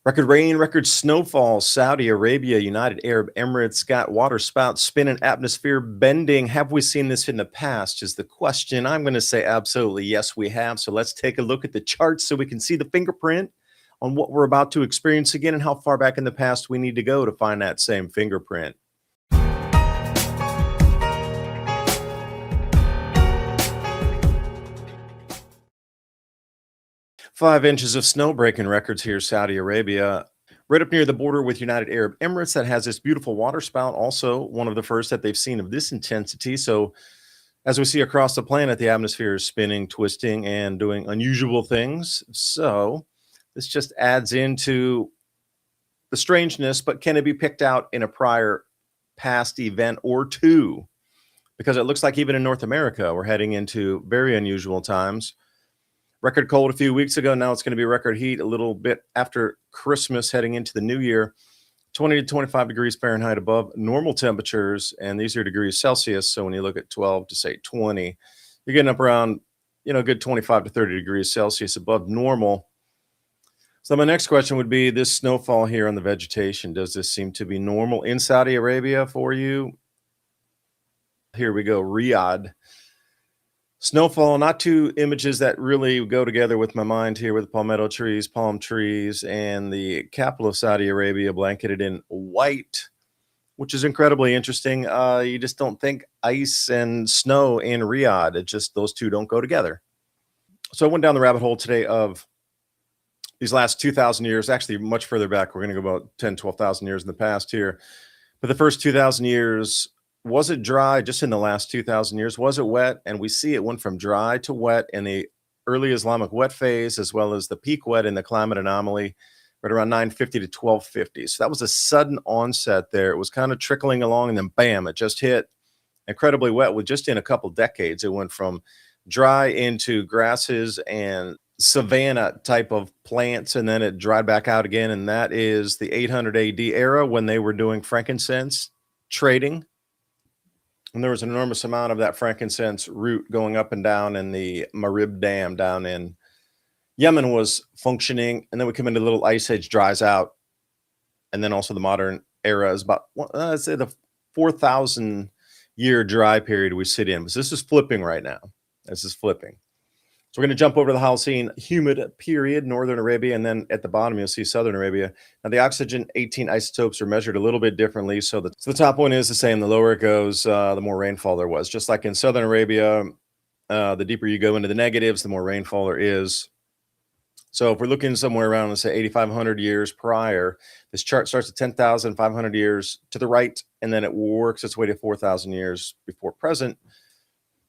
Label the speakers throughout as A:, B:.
A: Record rain, record snowfall, Saudi Arabia, United Arab Emirates got water spouts spinning, atmosphere bending. Have we seen this in the past? Is the question. I'm going to say absolutely yes, we have. So let's take a look at the charts so we can see the fingerprint on what we're about to experience again and how far back in the past we need to go to find that same fingerprint. 5 inches of snow breaking records here, Saudi Arabia. Right up near the border with United Arab Emirates, that has this beautiful water spout, also one of the first that they've seen of this intensity. So, as we see across the planet, the atmosphere is spinning, twisting, and doing unusual things. So, this just adds into the strangeness, but can it be picked out in a prior past event or two? Because it looks like even in North America, we're heading into very unusual times. Record cold a few weeks ago. Now it's going to be record heat a little bit after Christmas, heading into the new year. 20 to 25 degrees Fahrenheit above normal temperatures, and these are degrees Celsius. So when you look at 12 to say 20, you're getting up around, a good 25 to 30 degrees Celsius above normal. So my next question would be this snowfall here on the vegetation. Does this seem to be normal in Saudi Arabia for you? Here we go, Riyadh. Snowfall, not two images that really go together with my mind here, with palmetto trees, palm trees, and the capital of Saudi Arabia blanketed in white, which is incredibly interesting. You just don't think ice and snow in Riyadh. It just, those two don't go together. So I went down the rabbit hole today of these last 2,000 years, actually much further back. We're going to go about 10, 12,000 years in the past here. But the first 2,000 years, was it dry just in the last 2,000 years? Was it wet? And we see it went from dry to wet in the early Islamic wet phase, as well as the peak wet in the climate anomaly right around 950 to 1250. So that was a sudden onset there. It was kind of trickling along, and then bam, it just hit incredibly wet with just in a couple decades. It went from dry into grasses and savanna type of plants, and then it dried back out again. And that is the 800 AD era, when they were doing frankincense trading. And there was an enormous amount of that frankincense root going up and down, and the Marib Dam down in Yemen was functioning. And then we come into the little ice age, dries out. And then also the modern era is about, let's say, the 4,000 year dry period we sit in. So this is flipping right now. This is flipping. So we're going to jump over to the Holocene humid period, Northern Arabia, and then at the bottom, you'll see Southern Arabia. Now, the oxygen 18 isotopes are measured a little bit differently. So the top one is the same. The lower it goes, the more rainfall there was. Just like in Southern Arabia, the deeper you go into the negatives, the more rainfall there is. So if we're looking somewhere around, let's say, 8,500 years prior, this chart starts at 10,500 years to the right, and then it works its way to 4,000 years before present,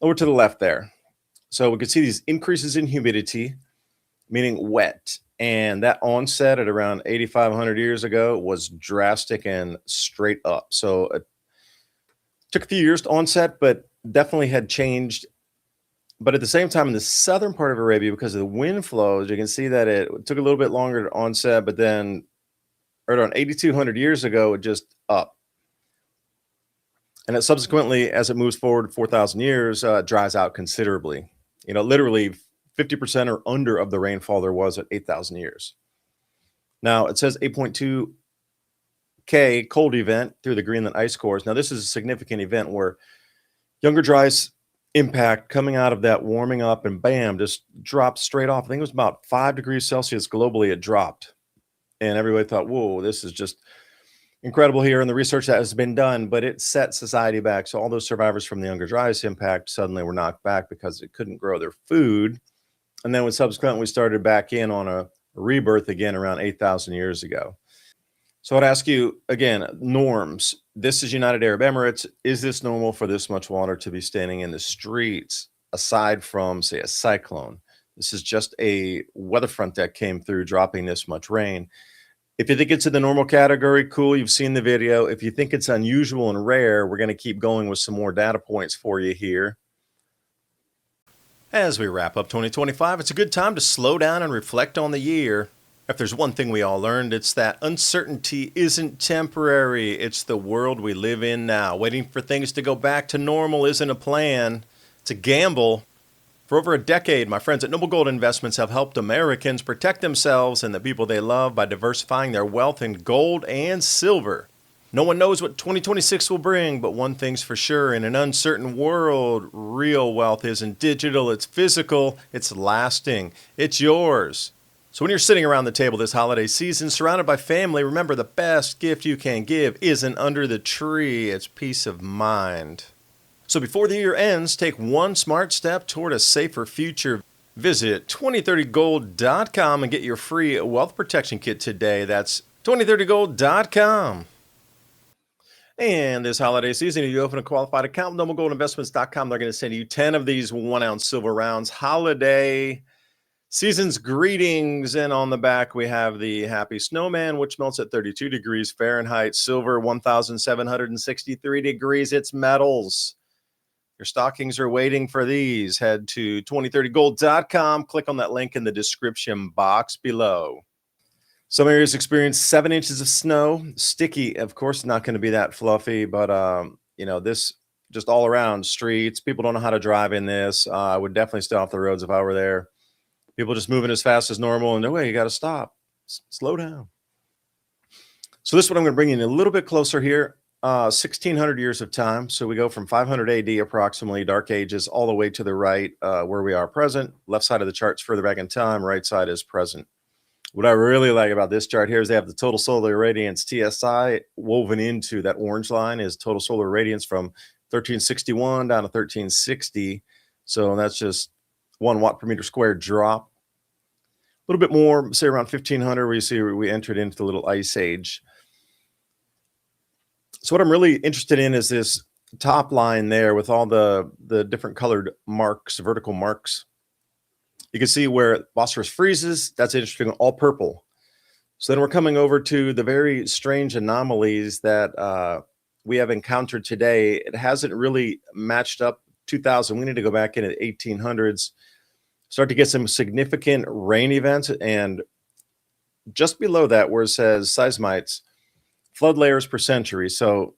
A: over to the left there. So we could see these increases in humidity, meaning wet. And that onset at around 8,500 years ago was drastic and straight up. So it took a few years to onset, but definitely had changed. But at the same time, in the southern part of Arabia, because of the wind flows, you can see that it took a little bit longer to onset, but then around 8,200 years ago, it just up. And it subsequently, as it moves forward 4,000 years, dries out considerably. Literally 50% or under of the rainfall there was at 8,000 years. Now, it says 8.2 K cold event through the Greenland ice cores. Now, this is a significant event where younger dry ice impact coming out of that warming up, and bam, just dropped straight off. I think it was about 5 degrees Celsius globally it dropped. And everybody thought, whoa, this is just incredible here, and the research that has been done, but it set society back. So all those survivors from the younger dry ice impact suddenly were knocked back because they couldn't grow their food. And then when subsequently we started back in on a rebirth again around 8,000 years ago. So I'd ask you again, norms. This is United Arab Emirates. Is this normal for this much water to be standing in the streets, aside from, say, a cyclone? This is just a weather front that came through, dropping this much rain. If you think it's in the normal category, cool, you've seen the video. If you think it's unusual and rare, we're going to keep going with some more data points for you here. As we wrap up 2025, it's a good time to slow down and reflect on the year. If there's one thing we all learned, it's that uncertainty isn't temporary. It's the world we live in now. Waiting for things to go back to normal isn't a plan. It's a gamble. For over a decade, my friends at Noble Gold Investments have helped Americans protect themselves and the people they love by diversifying their wealth in gold and silver. No one knows what 2026 will bring, but one thing's for sure. In an uncertain world, real wealth isn't digital, it's physical, it's lasting, it's yours. So when you're sitting around the table this holiday season, surrounded by family, remember the best gift you can give isn't under the tree, it's peace of mind. So before the year ends, take one smart step toward a safer future. Visit 2030gold.com and get your free wealth protection kit today. That's 2030gold.com. And this holiday season, if you open a qualified account with noblegoldinvestments.com, they're going to send you 10 of these 1-ounce silver rounds. Holiday season's greetings. And on the back, we have the Happy Snowman, which melts at 32 degrees Fahrenheit. Silver, 1,763 degrees. It's metals. Your stockings are waiting for these. Head to 2030gold.com. Click on that link in the description box below. Some areas experience 7 inches of snow. Sticky, of course, not going to be that fluffy, but this just all around streets. People don't know how to drive in this. I would definitely stay off the roads if I were there. People just moving as fast as normal, and no way, you got to stop. Slow down. So this is what I'm going to bring you in a little bit closer here. 1600 years of time. So we go from 500 AD approximately, Dark Ages, all the way to the right, where we are present. Left side of the chart's further back in time. Right side is present. What I really like about this chart here is they have the total solar radiance, TSI, woven into that orange line is total solar radiance from 1361 down to 1360. So that's just 1 watt per meter squared drop. A little bit more, say around 1500, where you see we entered into the little ice age. So what I'm really interested in is this top line there with all the different colored marks, vertical marks. You can see where phosphorus freezes. That's interesting, all purple. So then we're coming over to the very strange anomalies that we have encountered today. It hasn't really matched up 2000. We need to go back into the 1800s, start to get some significant rain events. And just below that, where it says seismites, flood layers per century. So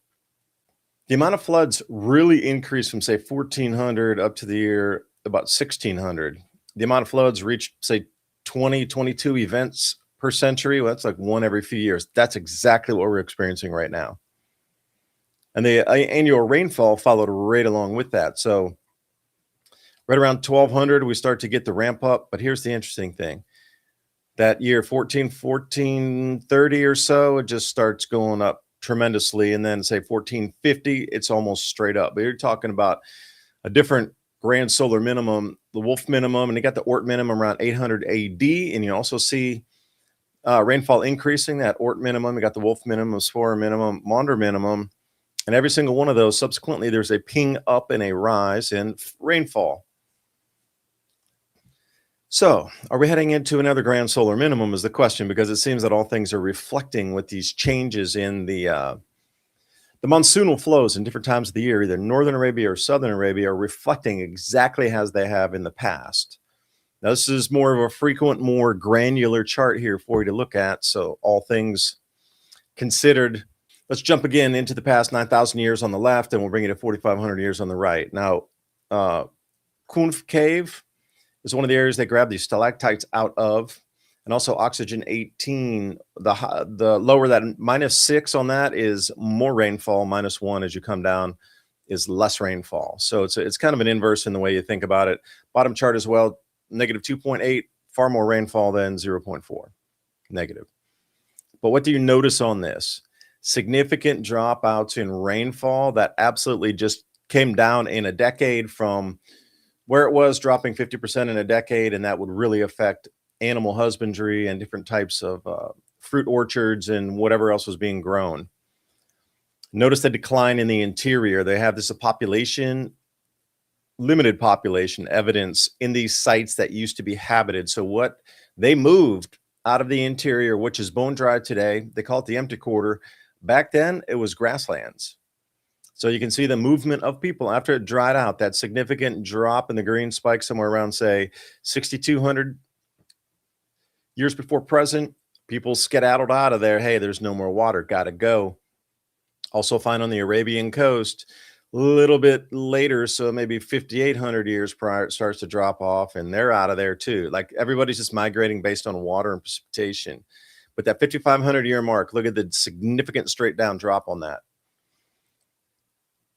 A: the amount of floods really increased from, say, 1400 up to the year about 1600. The amount of floods reached, say, 20, 22 events per century. Well, that's like one every few years. That's exactly what we're experiencing right now. And the annual rainfall followed right along with that. So right around 1200, we start to get the ramp up. But here's the interesting thing. That year, 1430 or so, it just starts going up tremendously. And then, say, 1450, it's almost straight up. But you're talking about a different grand solar minimum, the Wolf minimum, and you got the Oort minimum around 800 AD. And you also see rainfall increasing, that Oort minimum, you got the Wolf minimum, Sporer minimum, Maunder minimum. And every single one of those, subsequently, there's a ping up and a rise in rainfall. So are we heading into another grand solar minimum is the question, because it seems that all things are reflecting with these changes in the monsoonal flows in different times of the year, either Northern Arabia or Southern Arabia, are reflecting exactly as they have in the past. Now, this is more of a frequent, more granular chart here for you to look at. So all things considered, let's jump again into the past 9,000 years on the left, and we'll bring it to 4,500 years on the right. Now, Kunf Cave is one of the areas they grab these stalactites out of, and also oxygen 18. The lower that -6 on that is more rainfall. -1 as you come down is less rainfall. So it's kind of an inverse in the way you think about it. Bottom chart as well, -2.8, far more rainfall than 0.4 negative. But what do you notice on this? Significant dropouts in rainfall that absolutely just came down in a decade from where it was dropping 50% in a decade, and that would really affect animal husbandry and different types of fruit orchards and whatever else was being grown. Notice the decline in the interior. They have this limited population evidence in these sites that used to be habited. So what they moved out of the interior, which is bone dry today, they call it the empty quarter. Back then, it was grasslands. So you can see the movement of people after it dried out, that significant drop in the green spike somewhere around, say, 6,200 years before present. People skedaddled out of there. Hey, there's no more water. Got to go. Also find on the Arabian coast, A little bit later, so maybe 5,800 years prior, it starts to drop off, and they're out of there too. Like everybody's just migrating based on water and precipitation. But that 5,500 year mark, look at the significant straight down drop on that.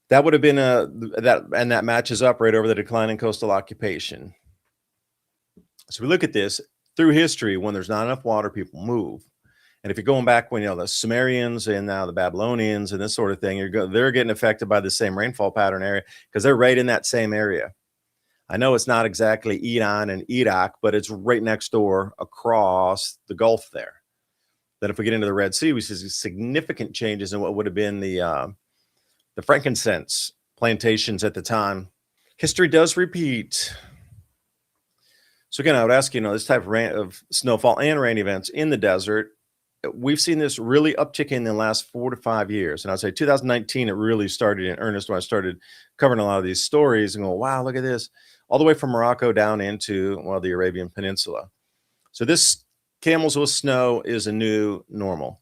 A: That would have been a that, and that matches up right over the decline in coastal occupation. So we look at this through history. When there's not enough water, people move. And if you're going back when, the Sumerians and now the Babylonians and this sort of thing, they're getting affected by the same rainfall pattern area because they're right in that same area. I know it's not exactly Iran and Iraq, but it's right next door across the Gulf there. Then if we get into the Red Sea, we see significant changes in what would have been the frankincense plantations at the time. History does repeat. So again, I would ask, this type of snowfall and rain events in the desert, we've seen this really uptick in the last 4 to 5 years. And I'd say 2019, it really started in earnest when I started covering a lot of these stories and going, wow, look at this, all the way from Morocco down into, the Arabian Peninsula. So this camels with snow is a new normal.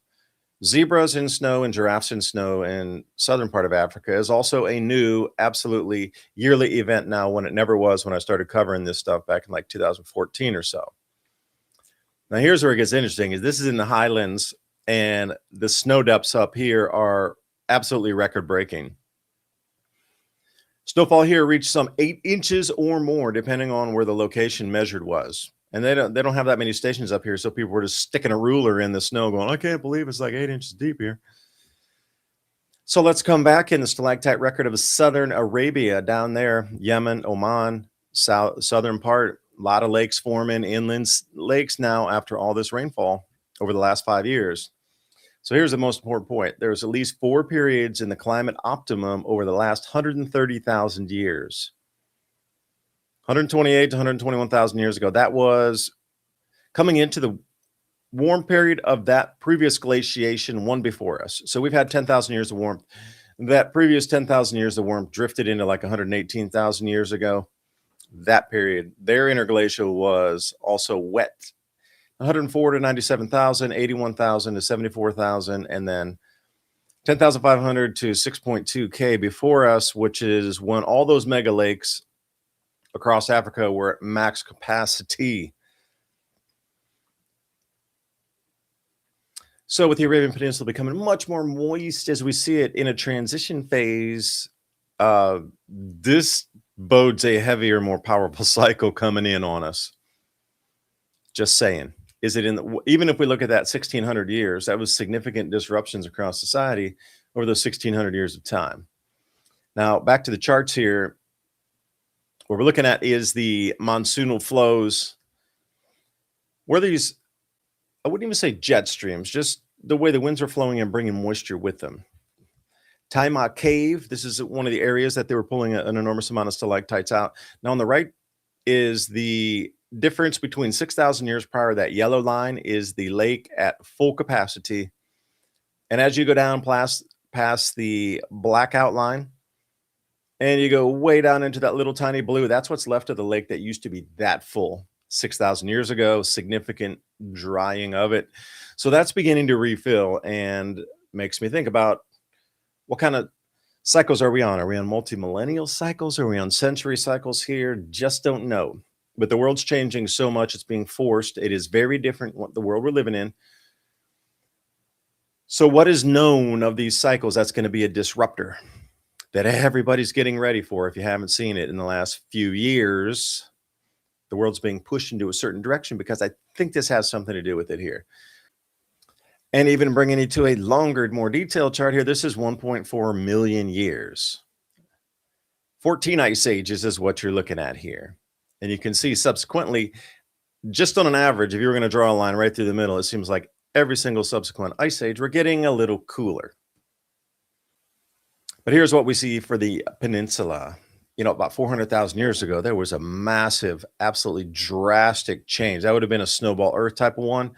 A: Zebras in snow and giraffes in snow in southern part of Africa is also a new, absolutely yearly event now, when it never was when I started covering this stuff back in like 2014 or so. Now, here's where it gets interesting: is this is in the highlands, and the snow depths up here are absolutely record-breaking. Snowfall here reached some 8 inches or more, depending on where the location measured was. And they don't have that many stations up here, so people were just sticking a ruler in the snow going, I can't believe it's like 8 inches deep here. So let's come back in the stalactite record of southern Arabia down there, Yemen, Oman, southern part. A lot of lakes forming, inland lakes now after all this rainfall over the last 5 years. So here's the most important point. There's at least 4 periods in the climate optimum over the last 130,000 years. 128 to 121,000 years ago. That was coming into the warm period of that previous glaciation, one before us. So we've had 10,000 years of warmth. That previous 10,000 years of warmth drifted into like 118,000 years ago. That period, their interglacial was also wet. 104 to 97,000, 81,000 to 74,000, and then 10,500 to 6.2K before us, which is when all those mega lakes across Africa were at max capacity. So with the Arabian Peninsula becoming much more moist as we see it in a transition phase, this bodes a heavier, more powerful cycle coming in on us. Just saying. Is it even if we look at that 1,600 years, that was significant disruptions across society over those 1,600 years of time. Now, back to the charts here. What we're looking at is the monsoonal flows. Where these, I wouldn't even say jet streams, just the way the winds are flowing and bringing moisture with them. Taima Cave, this is one of the areas that they were pulling an enormous amount of stalactites out. Now on the right is the difference between 6,000 years prior. That yellow line is the lake at full capacity. And as you go down past the blackout line, and you go way down into that little tiny blue, that's what's left of the lake that used to be that full 6,000 years ago. Significant drying of it. So that's beginning to refill, and makes me think about what kind of cycles are we on? Are we on multi-millennial cycles? Are we on century cycles here? Just don't know. But the world's changing so much, it's being forced. It is very different, what the world we're living in. So what is known of these cycles that's going to be a disruptor that everybody's getting ready for? If you haven't seen it in the last few years, the world's being pushed into a certain direction, because I think this has something to do with it here. And even bringing it to a longer, more detailed chart here, this is 1.4 million years. 14 ice ages is what you're looking at here. And you can see subsequently, just on an average, if you were going to draw a line right through the middle, it seems like every single subsequent ice age, we're getting a little cooler. But here's what we see for the peninsula. About 400,000 years ago, there was a massive, absolutely drastic change. That would have been a snowball Earth type of one.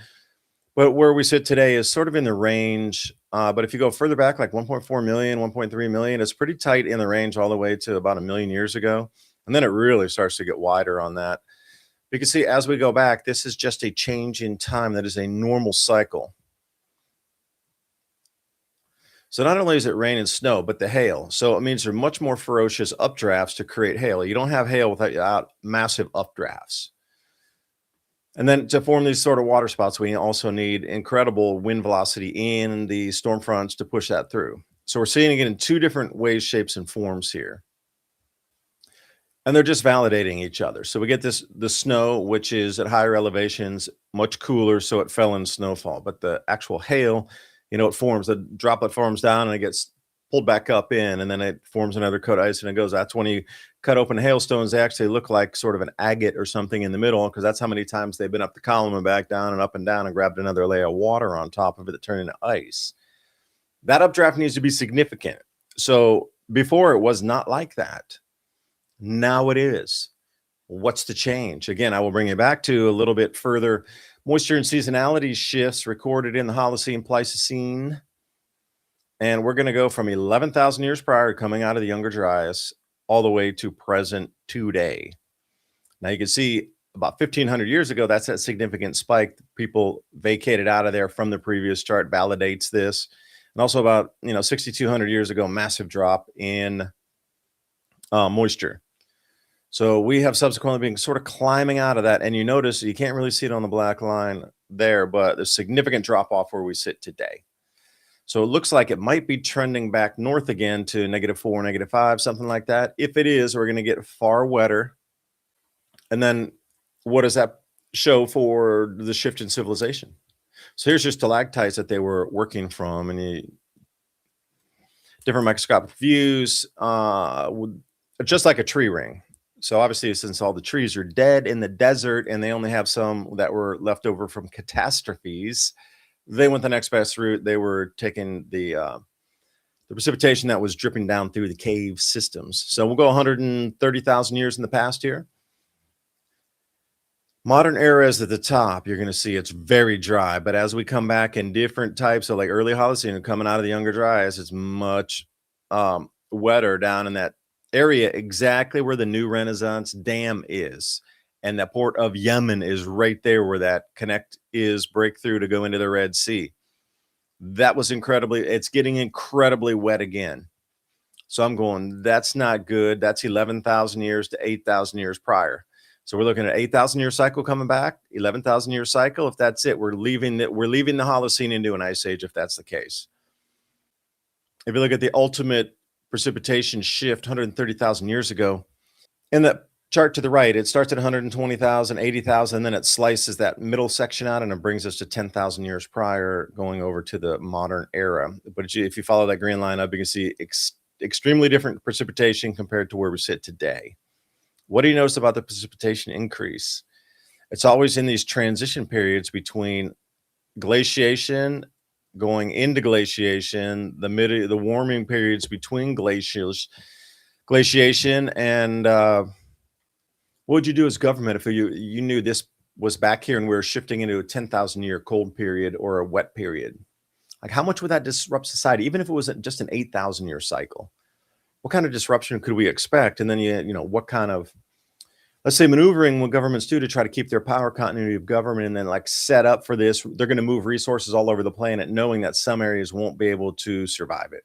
A: But where we sit today is sort of in the range. But if you go further back, like 1.4 million, 1.3 million, it's pretty tight in the range all the way to about 1 million years ago. And then it really starts to get wider on that. You can see as we go back, this is just a change in time. That is a normal cycle. So not only is it rain and snow, but the hail. So it means there are much more ferocious updrafts to create hail. You don't have hail without massive updrafts. And then to form these sort of water spots, we also need incredible wind velocity in the storm fronts to push that through. So we're seeing it in two different ways, shapes, and forms here. And they're just validating each other. So we get the snow, which is at higher elevations, much cooler, so it fell in snowfall. But the actual hail, it forms, the droplet forms down and it gets pulled back up in, and then it forms another coat of ice and it goes. That's when you cut open hailstones, they actually look like sort of an agate or something in the middle, because that's how many times they've been up the column and back down and up and down and grabbed another layer of water on top of it that turned into ice. That updraft needs to be significant. So before it was not like that. Now it is. What's the change? Again, I will bring you back to a little bit further. Moisture and seasonality shifts recorded in the Holocene, Pleistocene. And we're going to go from 11,000 years prior, coming out of the Younger Dryas, all the way to present today. Now you can see about 1,500 years ago, that's that significant spike. People vacated out of there from the previous chart, validates this. And also about 6,200 years ago, massive drop in moisture. So we have subsequently been sort of climbing out of that. And you notice you can't really see it on the black line there, but there's significant drop off where we sit today. So it looks like it might be trending back north again to -4, -5, something like that. If it is, we're going to get far wetter. And then what does that show for the shift in civilization? So here's your stalactites that they were working from, and different microscopic views, just like a tree ring. So obviously, since all the trees are dead in the desert and they only have some that were left over from catastrophes, they went the next best route. They were taking the precipitation that was dripping down through the cave systems. So we'll go 130,000 years in the past here. Modern era is at the top. You're going to see it's very dry, but as we come back in different types of like early Holocene coming out of the Younger Dryas, it's much wetter down in that area, exactly where the New Renaissance Dam is. And the port of Yemen is right there where that breakthrough to go into the Red Sea. That was it's getting incredibly wet again. So I'm going, that's not good. That's 11,000 years to 8,000 years prior. So we're looking at 8,000 year cycle coming back, 11,000 year cycle. If that's it, we're leaving the Holocene into an ice age if that's the case. If you look at the ultimate precipitation shift 130,000 years ago, in the chart to the right, it starts at 120,000, 80,000, and then it slices that middle section out and it brings us to 10,000 years prior, going over to the modern era. But if you follow that green line up, you can see extremely different precipitation compared to where we sit today. What do you notice about the precipitation increase? It's always in these transition periods between glaciation going into glaciation, the warming periods between glaciation, and what would you do as government if you knew this was back here and we were shifting into a 10,000 year cold period or a wet period? Like, how much would that disrupt society, even if it was just an 8,000 year cycle? What kind of disruption could we expect? And then what kind of, let's say, maneuvering will governments do to try to keep their power continuity of government and then like set up for this? They're going to move resources all over the planet, knowing that some areas won't be able to survive it.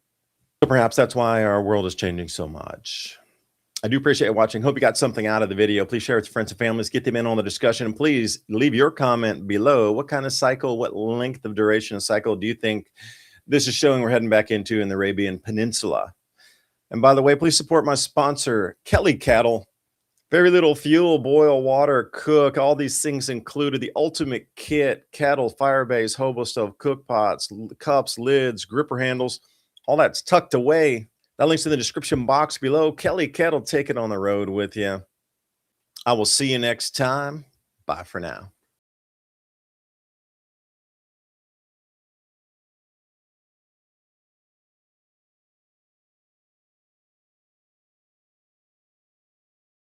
A: So perhaps that's why our world is changing so much. I do appreciate watching. Hope you got something out of the video. Please share it with friends and families. Get them in on the discussion. And please leave your comment below. What kind of cycle, what length of duration of cycle do you think this is showing we're heading back into in the Arabian Peninsula? And by the way, please support my sponsor, Kelly Cattle. Very little fuel, boil, water, cook, all these things included. The ultimate kit: kettle, fire base, hobo stove, cook pots, cups, lids, gripper handles. All that's tucked away. That link's in the description box below. Kelly Kettle, take it on the road with you. I will see you next time. Bye for now.